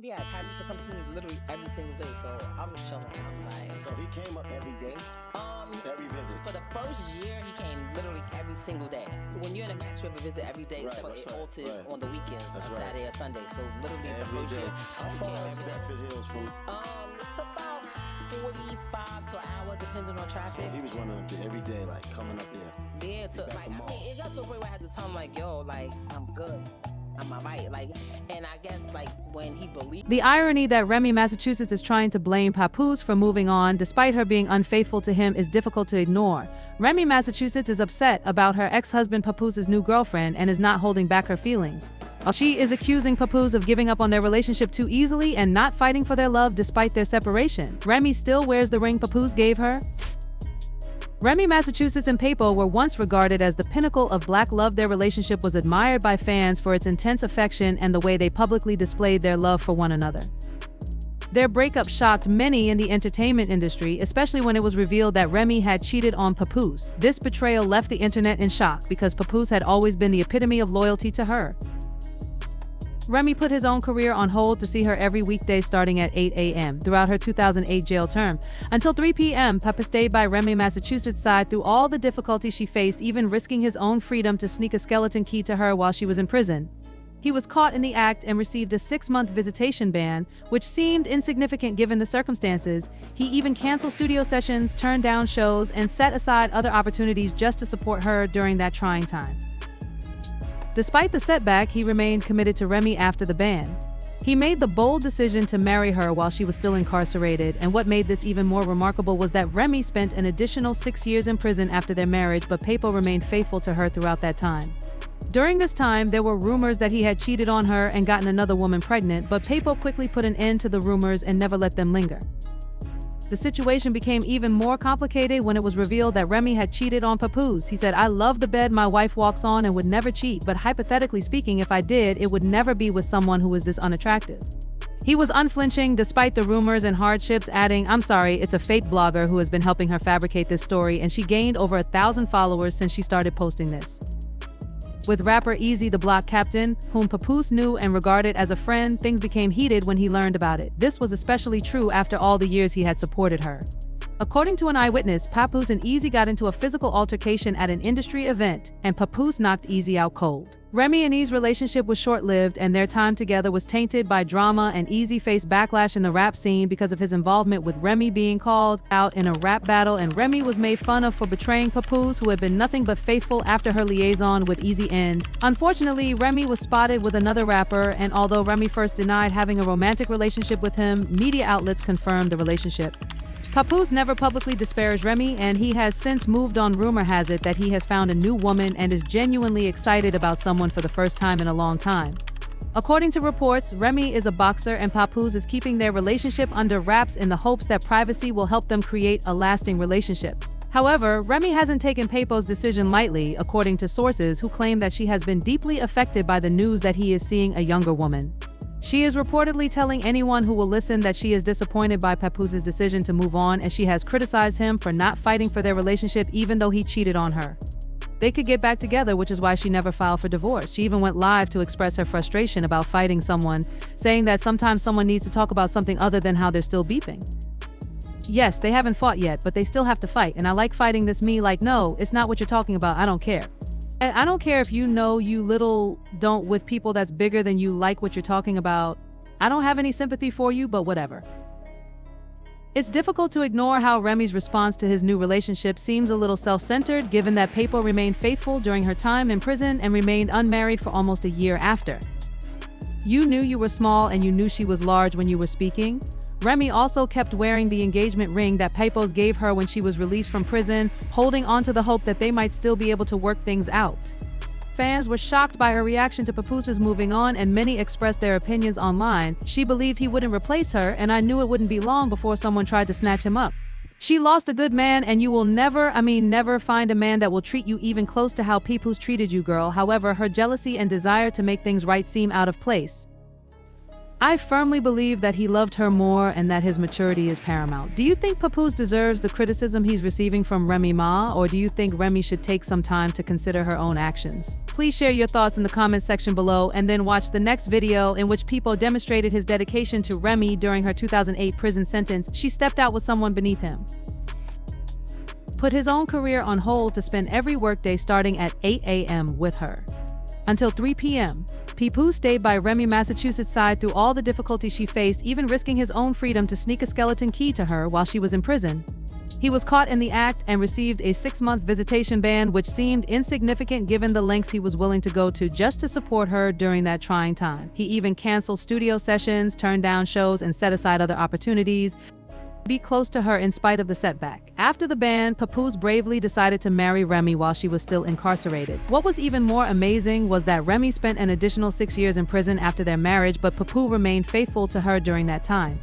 Yeah, Ty used to come see me literally every single day, so I was chilling. I'm like, So he came up every day, um, every visit. for the first year, he came literally every single day. When you're in a match, you have a visit every day, Right, so that's it right, alters right. on the weekends, That's on right. Saturday or Sunday. So literally the Every first day. year, How he far came is every day. Bedford Hills from? It's about 45 to an hour, depending on So traffic. he was running up there every day, like coming up there. Yeah, to back like, I tomorrow. mean, it got to a point where I had to tell him like, yo, like, I'm good. I'm alright. Like, and I guess like when he believed. The irony that Remy, Massachusetts is trying to blame Papoose for moving on despite her being unfaithful to him is difficult to ignore. Remy, Massachusetts is upset about her ex-husband Papoose's new girlfriend and is not holding back her feelings. She is accusing Papoose of giving up on their relationship too easily and not fighting for their love despite their separation. Remy still wears the ring Papoose gave her. Remy, Massachusetts and Papo were once regarded as the pinnacle of black love. Their relationship was admired by fans for its intense affection and the way they publicly displayed their love for one another. Their breakup shocked many in the entertainment industry, especially when it was revealed that Remy had cheated on Papoose. This betrayal left the internet in shock because Papoose had always been the epitome of loyalty to her. Remy put his own career on hold to see her every weekday starting at 8 a.m. throughout her 2008 jail term. Until 3 p.m., Papa stayed by Remy, Massachusetts' side through all the difficulties she faced, even risking his own freedom to sneak a skeleton key to her while she was in prison. He was caught in the act and received a 6-month visitation ban, which seemed insignificant given the circumstances. He even canceled studio sessions, turned down shows, and set aside other opportunities just to support her during that trying time. Despite the setback, he remained committed to Remy after the ban. He made the bold decision to marry her while she was still incarcerated, and what made this even more remarkable was that Remy spent an additional 6 years in prison after their marriage, but Papo remained faithful to her throughout that time. During this time, there were rumors that he had cheated on her and gotten another woman pregnant, but Papo quickly put an end to the rumors and never let them linger. The situation became even more complicated when it was revealed that Remy had cheated on Papoose. He said, "I love the bed my wife walks on and would never cheat, but hypothetically speaking, if I did, it would never be with someone who is this unattractive." He was unflinching despite the rumors and hardships, adding, "I'm sorry, it's a fake blogger who has been helping her fabricate this story, and she gained over 1,000 followers since she started posting this." With rapper Easy the Block Captain, whom Papoose knew and regarded as a friend, things became heated when he learned about it. This was especially true after all the years he had supported her. According to an eyewitness, Papoose and Easy got into a physical altercation at an industry event, and Papoose knocked Easy out cold. Remy and Easy's relationship was short-lived, and their time together was tainted by drama, and Easy faced backlash in the rap scene because of his involvement with Remy being called out in a rap battle, and Remy was made fun of for betraying Papoose, who had been nothing but faithful after her liaison with Easy ended. Unfortunately, Remy was spotted with another rapper, and although Remy first denied having a romantic relationship with him, media outlets confirmed the relationship. Papoose never publicly disparaged Remy, and he has since moved on. Rumor has it that he has found a new woman and is genuinely excited about someone for the first time in a long time. According to reports, Remy is a boxer and Papoose is keeping their relationship under wraps in the hopes that privacy will help them create a lasting relationship. However, Remy hasn't taken Papo's decision lightly, according to sources who claim that she has been deeply affected by the news that he is seeing a younger woman. She is reportedly telling anyone who will listen that she is disappointed by Papoose's decision to move on, and she has criticized him for not fighting for their relationship even though he cheated on her. They could get back together, which is why she never filed for divorce. She even went live to express her frustration about fighting someone, saying that sometimes someone needs to talk about something other than how they're still beeping. Yes, they haven't fought yet, but they still have to fight, and I like fighting this. Me like, no, it's not what you're talking about, I don't care. I don't care if you know you little don't with people that's bigger than you like what you're talking about. I don't have any sympathy for you, but whatever. It's difficult to ignore how Remy's response to his new relationship seems a little self-centered, given that Papo remained faithful during her time in prison and remained unmarried for almost a year after. You knew you were small and you knew she was large when you were speaking. Remy also kept wearing the engagement ring that Papoose gave her when she was released from prison, holding on to the hope that they might still be able to work things out. Fans were shocked by her reaction to Papoose's moving on, and many expressed their opinions online. She believed he wouldn't replace her, and I knew it wouldn't be long before someone tried to snatch him up. She lost a good man, and you will never find a man that will treat you even close to how Papoose treated you, girl. However, her jealousy and desire to make things right seem out of place. I firmly believe that he loved her more and that his maturity is paramount. Do you think Papoose deserves the criticism he's receiving from Remy Ma, or do you think Remy should take some time to consider her own actions? Please share your thoughts in the comments section below and then watch the next video in which Papoose demonstrated his dedication to Remy during her 2008 prison sentence. She stepped out with someone beneath him, put his own career on hold to spend every workday starting at 8 a.m. with her. Until 3 p.m., Papoose stayed by Remy Massachusetts' side through all the difficulties she faced, even risking his own freedom to sneak a skeleton key to her while she was in prison. He was caught in the act and received a 6-month visitation ban, which seemed insignificant given the lengths he was willing to go to just to support her during that trying time. He even canceled studio sessions, turned down shows, and set aside other opportunities be close to her in spite of the setback. After the ban, Papoose bravely decided to marry Remy while she was still incarcerated. What was even more amazing was that Remy spent an additional 6 years in prison after their marriage, but Papoose remained faithful to her during that time.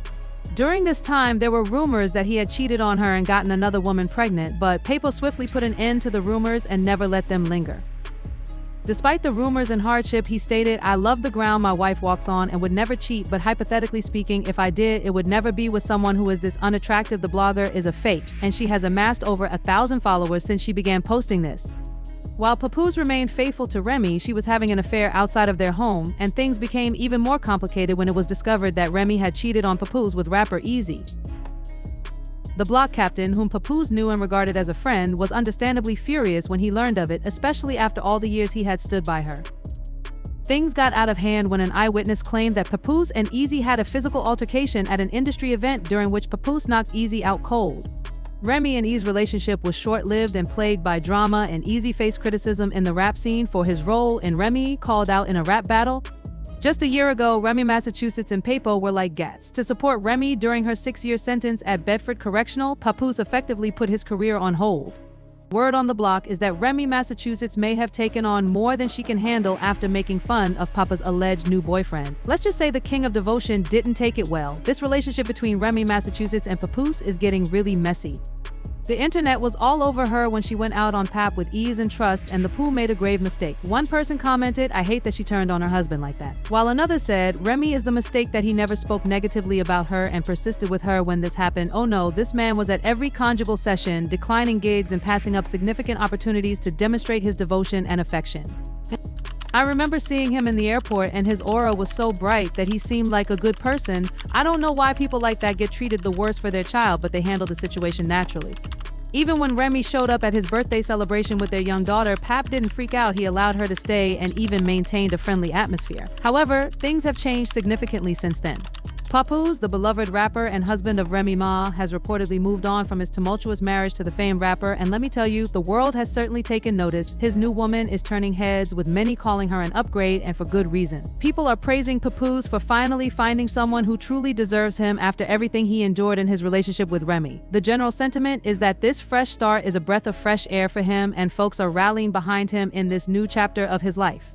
During this time, there were rumors that he had cheated on her and gotten another woman pregnant, but Papoose swiftly put an end to the rumors and never let them linger. Despite the rumors and hardship, he stated, "I love the ground my wife walks on and would never cheat, but hypothetically speaking, if I did, it would never be with someone who is this unattractive. The blogger is a fake, and she has amassed over 1,000 followers since she began posting this." While Papoose remained faithful to Remy, she was having an affair outside of their home, and things became even more complicated when it was discovered that Remy had cheated on Papoose with rapper Easy. The block captain, whom Papoose knew and regarded as a friend, was understandably furious when he learned of it, especially after all the years he had stood by her. Things got out of hand when an eyewitness claimed that Papoose and Easy had a physical altercation at an industry event during which Papoose knocked Easy out cold. Remy and Easy's relationship was short-lived and plagued by drama, and Easy faced criticism in the rap scene for his role in Remy called out in a rap battle. Just a year ago, Remy Massachusetts and Papoose were like gats. To support Remy during her 6-year sentence at Bedford Correctional, Papoose effectively put his career on hold. Word on the block is that Remy Massachusetts may have taken on more than she can handle after making fun of Papa's alleged new boyfriend. Let's just say the king of devotion didn't take it well. This relationship between Remy Massachusetts and Papoose is getting really messy. The internet was all over her when she went out on Pap with ease and trust, and the Pooh made a grave mistake. One person commented, "I hate that she turned on her husband like that." While another said, "Remy is the mistake that he never spoke negatively about her and persisted with her when this happened. Oh no, this man was at every conjugal session, declining gigs and passing up significant opportunities to demonstrate his devotion and affection." I remember seeing him in the airport and his aura was so bright that he seemed like a good person. I don't know why people like that get treated the worst for their child, but they handle the situation naturally. Even when Remy showed up at his birthday celebration with their young daughter, Pap didn't freak out. He allowed her to stay and even maintained a friendly atmosphere. However, things have changed significantly since then. Papoose, the beloved rapper and husband of Remy Ma, has reportedly moved on from his tumultuous marriage to the famed rapper, and let me tell you, the world has certainly taken notice. His new woman is turning heads, with many calling her an upgrade, and for good reason. People are praising Papoose for finally finding someone who truly deserves him after everything he endured in his relationship with Remy. The general sentiment is that this fresh start is a breath of fresh air for him, and folks are rallying behind him in this new chapter of his life.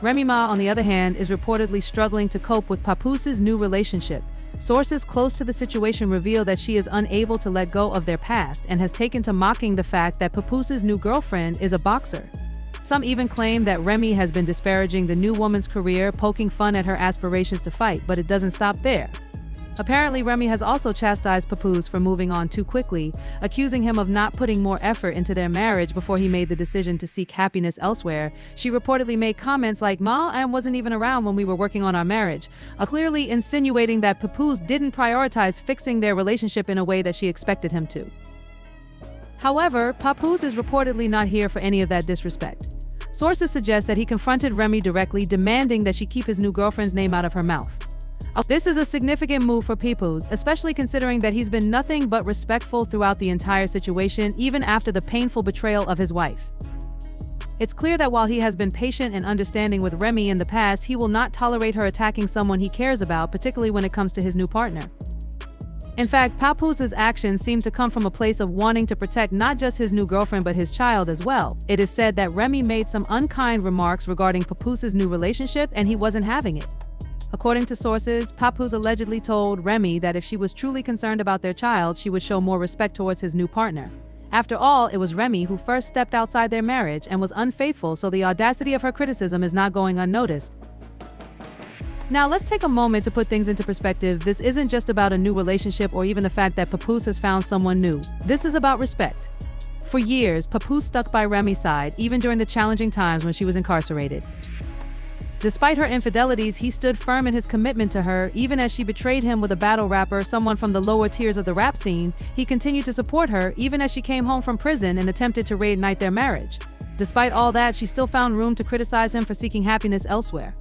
Remy Ma, on the other hand, is reportedly struggling to cope with Papoose's new relationship. Sources close to the situation reveal that she is unable to let go of their past and has taken to mocking the fact that Papoose's new girlfriend is a boxer. Some even claim that Remy has been disparaging the new woman's career, poking fun at her aspirations to fight, but it doesn't stop there. Apparently, Remy has also chastised Papoose for moving on too quickly, accusing him of not putting more effort into their marriage before he made the decision to seek happiness elsewhere. She reportedly made comments like, "Ma, I wasn't even around when we were working on our marriage," clearly insinuating that Papoose didn't prioritize fixing their relationship in a way that she expected him to. However, Papoose is reportedly not here for any of that disrespect. Sources suggest that he confronted Remy directly, demanding that she keep his new girlfriend's name out of her mouth. This is a significant move for Papoose, especially considering that he's been nothing but respectful throughout the entire situation, even after the painful betrayal of his wife. It's clear that while he has been patient and understanding with Remy in the past, he will not tolerate her attacking someone he cares about, particularly when it comes to his new partner. In fact, Papoose's actions seem to come from a place of wanting to protect not just his new girlfriend but his child as well. It is said that Remy made some unkind remarks regarding Papoose's new relationship and he wasn't having it. According to sources, Papoose allegedly told Remy that if she was truly concerned about their child, she would show more respect towards his new partner. After all, it was Remy who first stepped outside their marriage and was unfaithful, so the audacity of her criticism is not going unnoticed. Now let's take a moment to put things into perspective. This isn't just about a new relationship or even the fact that Papoose has found someone new. This is about respect. For years, Papoose stuck by Remy's side, even during the challenging times when she was incarcerated. Despite her infidelities, he stood firm in his commitment to her. Even as she betrayed him with a battle rapper, someone from the lower tiers of the rap scene, he continued to support her, even as she came home from prison and attempted to reignite their marriage. Despite all that, she still found room to criticize him for seeking happiness elsewhere.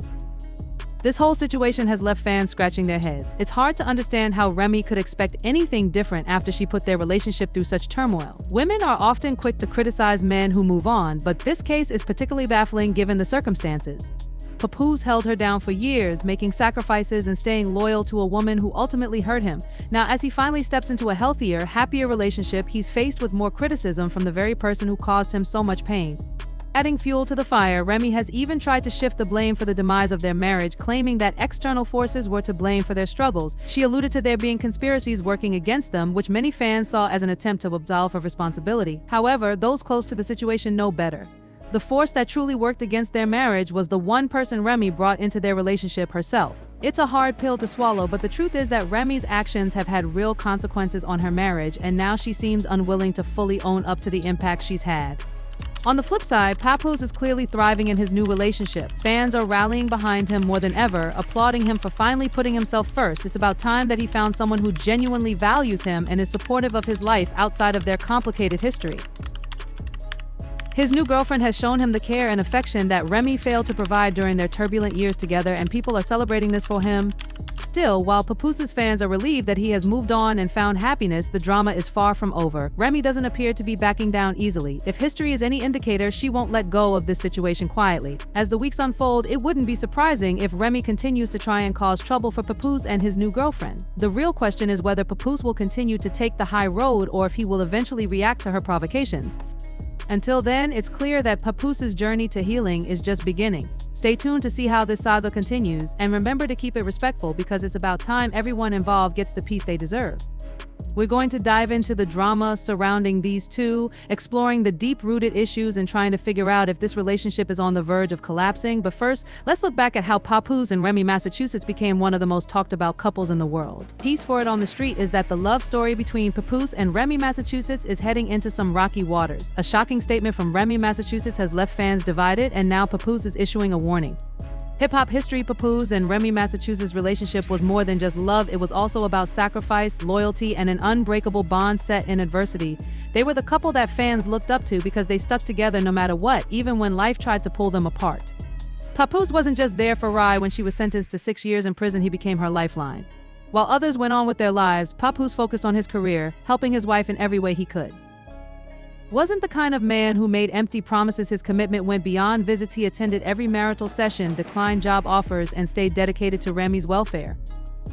This whole situation has left fans scratching their heads. It's hard to understand how Remy could expect anything different after she put their relationship through such turmoil. Women are often quick to criticize men who move on, but this case is particularly baffling given the circumstances. Papoose held her down for years, making sacrifices and staying loyal to a woman who ultimately hurt him. Now, as he finally steps into a healthier, happier relationship, he's faced with more criticism from the very person who caused him so much pain. Adding fuel to the fire, Remy has even tried to shift the blame for the demise of their marriage, claiming that external forces were to blame for their struggles. She alluded to there being conspiracies working against them, which many fans saw as an attempt to absolve her responsibility. However, those close to the situation know better. The force that truly worked against their marriage was the one person Remy brought into their relationship herself. It's a hard pill to swallow, but the truth is that Remy's actions have had real consequences on her marriage, and now she seems unwilling to fully own up to the impact she's had. On the flip side, Papoose is clearly thriving in his new relationship. Fans are rallying behind him more than ever, applauding him for finally putting himself first. It's about time that he found someone who genuinely values him and is supportive of his life outside of their complicated history. His new girlfriend has shown him the care and affection that Remy failed to provide during their turbulent years together, and people are celebrating this for him. Still, while Papoose's fans are relieved that he has moved on and found happiness, the drama is far from over. Remy doesn't appear to be backing down easily. If history is any indicator, she won't let go of this situation quietly. As the weeks unfold, it wouldn't be surprising if Remy continues to try and cause trouble for Papoose and his new girlfriend. The real question is whether Papoose will continue to take the high road or if he will eventually react to her provocations. Until then, it's clear that Papoose's journey to healing is just beginning. Stay tuned to see how this saga continues, and remember to keep it respectful because it's about time everyone involved gets the peace they deserve. We're going to dive into the drama surrounding these two, exploring the deep-rooted issues and trying to figure out if this relationship is on the verge of collapsing. But first, let's look back at how Papoose and Remy, Massachusetts became one of the most talked about couples in the world. Piece for it on the street is that the love story between Papoose and Remy, Massachusetts is heading into some rocky waters. A shocking statement from Remy, Massachusetts has left fans divided, and now Papoose is issuing a warning. Hip-hop history. Papoose and Remy, Massachusetts' relationship was more than just love. It was also about sacrifice, loyalty, and an unbreakable bond set in adversity. They were the couple that fans looked up to because they stuck together no matter what, even when life tried to pull them apart. Papoose wasn't just there for Rye. When she was sentenced to 6 years in prison, he became her lifeline. While others went on with their lives, Papoose focused on his career, helping his wife in every way he could. Wasn't the kind of man who made empty promises. His commitment went beyond visits. He attended every marital session, declined job offers, and stayed dedicated to Remy's welfare.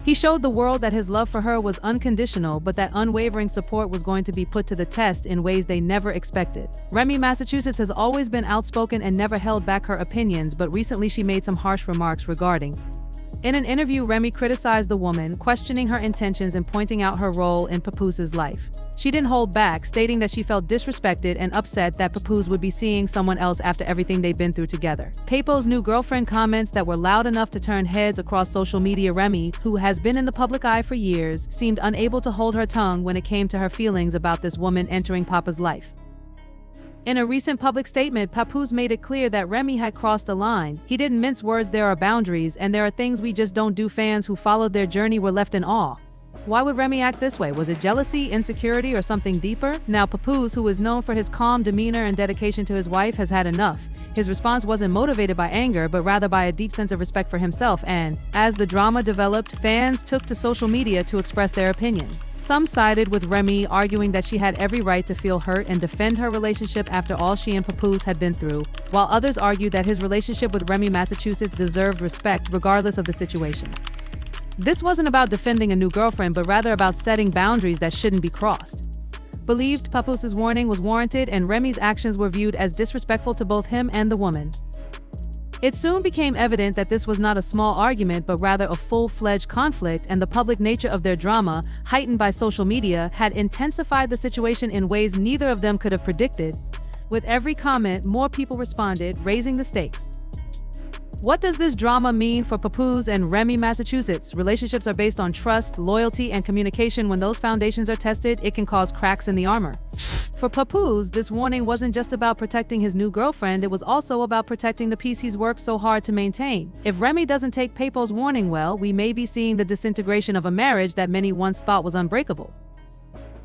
He showed the world that his love for her was unconditional, but that unwavering support was going to be put to the test in ways they never expected. Remy, Massachusetts has always been outspoken and never held back her opinions, but recently she made some harsh remarks regarding. In an interview, Remy criticized the woman, questioning her intentions and pointing out her role in Papoose's life. She didn't hold back, stating that she felt disrespected and upset that Papoose would be seeing someone else after everything they've been through together. Papo's new girlfriend comments that were loud enough to turn heads across social media. Remy, who has been in the public eye for years, seemed unable to hold her tongue when it came to her feelings about this woman entering Papa's life. In a recent public statement, Papoose made it clear that Remy had crossed a line. He didn't mince words. There are boundaries, and there are things we just don't do. Fans who followed their journey were left in awe. Why would Remy act this way? Was it jealousy, insecurity, or something deeper? Now Papoose, who is known for his calm demeanor and dedication to his wife, has had enough. His response wasn't motivated by anger, but rather by a deep sense of respect for himself, and as the drama developed, fans took to social media to express their opinions. Some sided with Remy, arguing that she had every right to feel hurt and defend her relationship after all she and Papoose had been through, while others argued that his relationship with Remy, Massachusetts deserved respect regardless of the situation. This wasn't about defending a new girlfriend, but rather about setting boundaries that shouldn't be crossed. Believed Papoose's warning was warranted, and Remy's actions were viewed as disrespectful to both him and the woman. It soon became evident that this was not a small argument, but rather a full-fledged conflict, and the public nature of their drama, heightened by social media, had intensified the situation in ways neither of them could have predicted. With every comment, more people responded, raising the stakes. What does this drama mean for Papoose and Remy, Massachusetts? Relationships are based on trust, loyalty, and communication. When those foundations are tested, it can cause cracks in the armor. For Papoose, this warning wasn't just about protecting his new girlfriend, it was also about protecting the peace he's worked so hard to maintain. If Remy doesn't take Papo's warning well, we may be seeing the disintegration of a marriage that many once thought was unbreakable.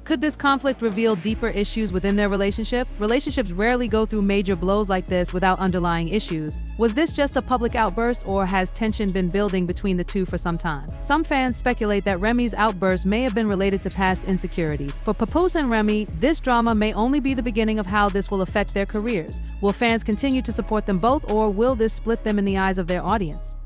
Could this conflict reveal deeper issues within their relationship? Relationships rarely go through major blows like this without underlying issues. Was this just a public outburst, or has tension been building between the two for some time? Some fans speculate that Remy's outburst may have been related to past insecurities. For Papoose and Remy, this drama may only be the beginning of how this will affect their careers. Will fans continue to support them both, or will this split them in the eyes of their audience?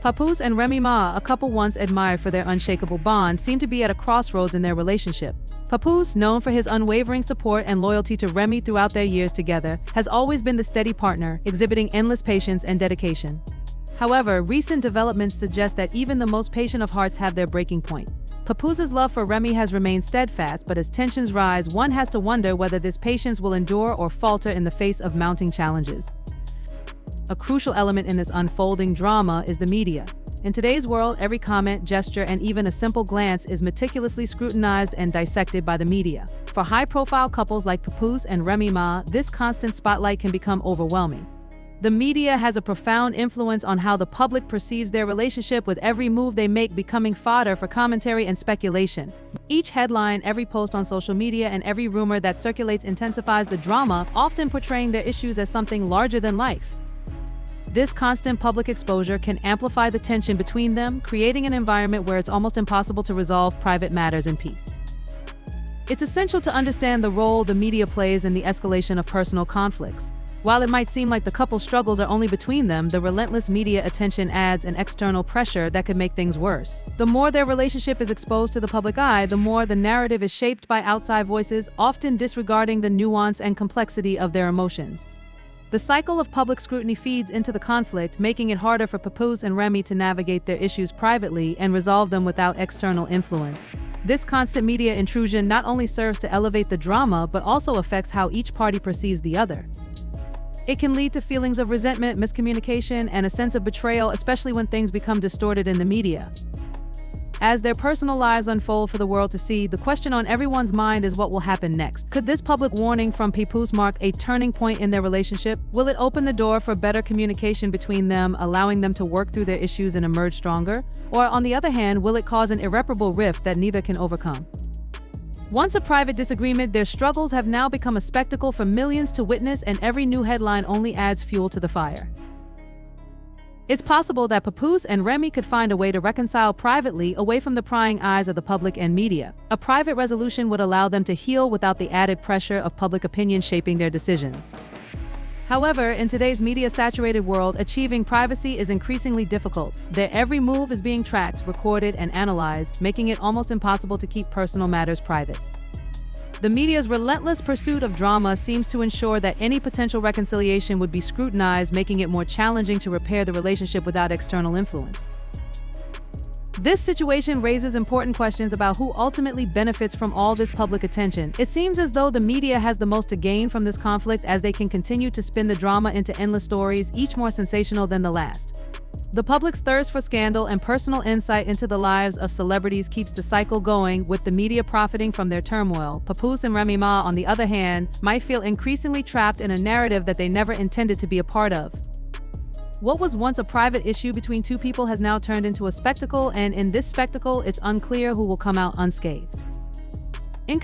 Papoose and Remy Ma, a couple once admired for their unshakable bond, seem to be at a crossroads in their relationship. Papoose, known for his unwavering support and loyalty to Remy throughout their years together, has always been the steady partner, exhibiting endless patience and dedication. However, recent developments suggest that even the most patient of hearts have their breaking point. Papoose's love for Remy has remained steadfast, but as tensions rise, one has to wonder whether this patience will endure or falter in the face of mounting challenges. A crucial element in this unfolding drama is the media. In today's world, every comment, gesture, and even a simple glance is meticulously scrutinized and dissected by the media. For high-profile couples like Papoose and Remy Ma, this constant spotlight can become overwhelming. The media has a profound influence on how the public perceives their relationship, with every move they make becoming fodder for commentary and speculation. Each headline, every post on social media, and every rumor that circulates intensifies the drama, often portraying their issues as something larger than life. This constant public exposure can amplify the tension between them, creating an environment where it's almost impossible to resolve private matters in peace. It's essential to understand the role the media plays in the escalation of personal conflicts. While it might seem like the couple's struggles are only between them, the relentless media attention adds an external pressure that could make things worse. The more their relationship is exposed to the public eye, the more the narrative is shaped by outside voices, often disregarding the nuance and complexity of their emotions. The cycle of public scrutiny feeds into the conflict, making it harder for Papoose and Remy to navigate their issues privately and resolve them without external influence. This constant media intrusion not only serves to elevate the drama, but also affects how each party perceives the other. It can lead to feelings of resentment, miscommunication, and a sense of betrayal, especially when things become distorted in the media. As their personal lives unfold for the world to see, the question on everyone's mind is what will happen next. Could this public warning from Papoose mark a turning point in their relationship? Will it open the door for better communication between them, allowing them to work through their issues and emerge stronger? Or, on the other hand, will it cause an irreparable rift that neither can overcome? Once a private disagreement, their struggles have now become a spectacle for millions to witness, and every new headline only adds fuel to the fire. It's possible that Papoose and Remy could find a way to reconcile privately, away from the prying eyes of the public and media. A private resolution would allow them to heal without the added pressure of public opinion shaping their decisions. However, in today's media-saturated world, achieving privacy is increasingly difficult. Their every move is being tracked, recorded, and analyzed, making it almost impossible to keep personal matters private. The media's relentless pursuit of drama seems to ensure that any potential reconciliation would be scrutinized, making it more challenging to repair the relationship without external influence. This situation raises important questions about who ultimately benefits from all this public attention. It seems as though the media has the most to gain from this conflict, as they can continue to spin the drama into endless stories, each more sensational than the last. The public's thirst for scandal and personal insight into the lives of celebrities keeps the cycle going, with the media profiting from their turmoil. Papoose and Remy Ma, on the other hand, might feel increasingly trapped in a narrative that they never intended to be a part of. What was once a private issue between two people has now turned into a spectacle, and in this spectacle, it's unclear who will come out unscathed. In